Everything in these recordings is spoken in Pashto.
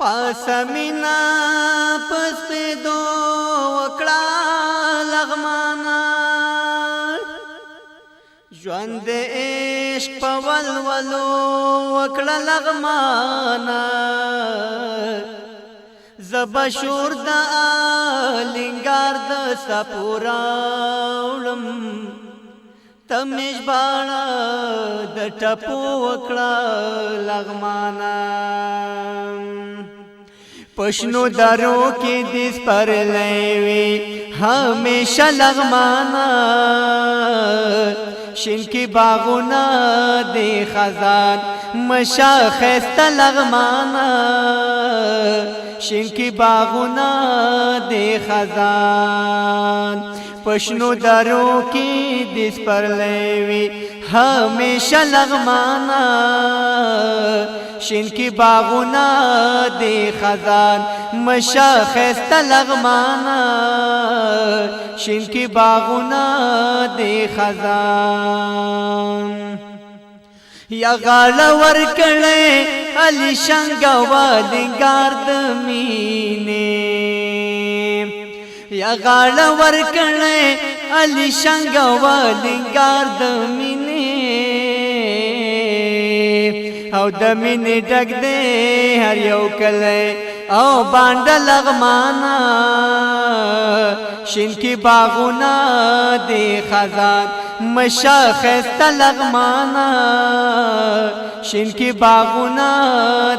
پاسمینا پس پیدو وکړه لغمانا ژوند عشق په ولولو وکړه لغمانا زبشور د لنګار د سپوراولم تمش باڼه د ټپو وکړه لغمانا پښنو درو کې دې سپرلې وي همیشه لغمانا شین کی باغونه دې خزان مشاخص لغمانا شین کی باغونه دې خزان پښنو درو کې دې سپرلې وي همیشه لغمانا شین کی باغونه دې خزان مشاخص لغمانا شین کی باغونه دې خزان یا غاړه ورکړې علي شنګوا لنګار د مینې یا غاړه ورکړې علي شنګوا لنګار د مینې او د مینې ډک دې هر یو کله او باندې لغمانا شین کی باغونه دې خزان مشاخص لغمانا شین کی باغونه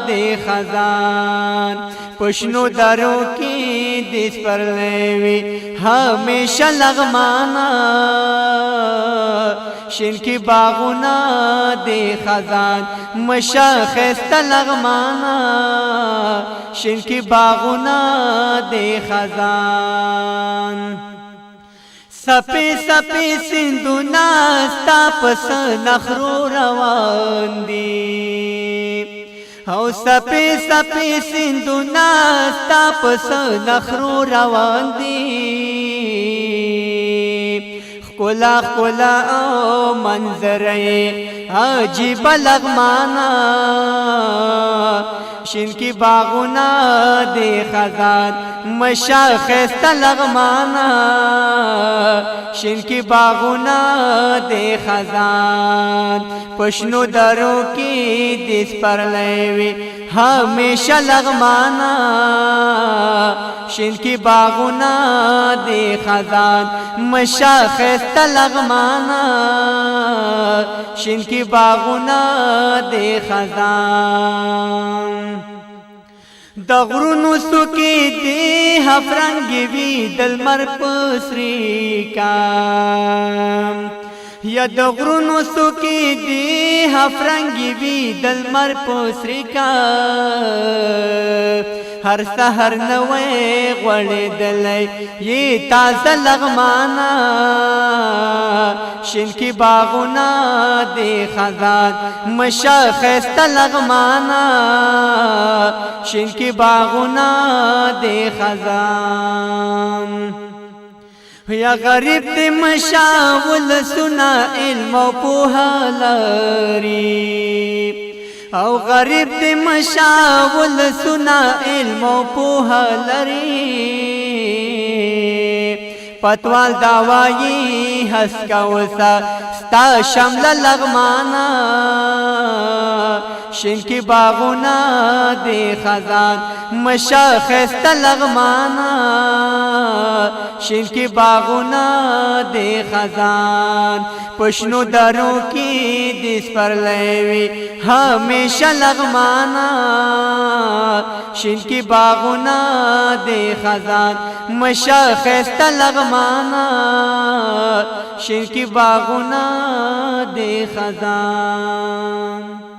دې خزان پښنو درو کې دې سپرلې وي همیشه لغمانا شین کی باغونه دې خزان مشاخص لغمانا شین کی باغونه دې خزان سپی سپی سندونا ستا پس نخرو روان دی او سپی سپی سندونا ستا پس نخرو روان دی خکولا خکولا او منظره عجیب لغمانا شین کی باغونه دې خزان مشاخص لغمانا شین کی باغونه دې خزان پښنو درو کې دې سپرلې وي همیشه لغمانا شین کی باغونه دې خزان مشاخص لغمانا شین کی باغونه دې خزان د غرونو سکی دی هفرنګي وی دلمر پسری کام یا د غرونو سکی دی هفرنګي وی دلمر پسری کام هر سحر نوې غړې دلې یې تازه لغمانا شین کی باغونه دې خزان مشاخص لغمانا شین کی باغونه دې خزان یا غریب دې مشاول سنا علم او پوهه لري او غریب دې مشاول سنا علم او پوهه لري پتوال داوایی حسکا وسا ستا شمل لغمانا شین کی باغونه دې خزان مشاخص لغمانا شین کی باغونه دې خزان پښنو درو کې دې سپرلې وي همیشه لغمانا شین کی باغونه دې خزان مشاخص لغمانا شین کی باغونه دې خزان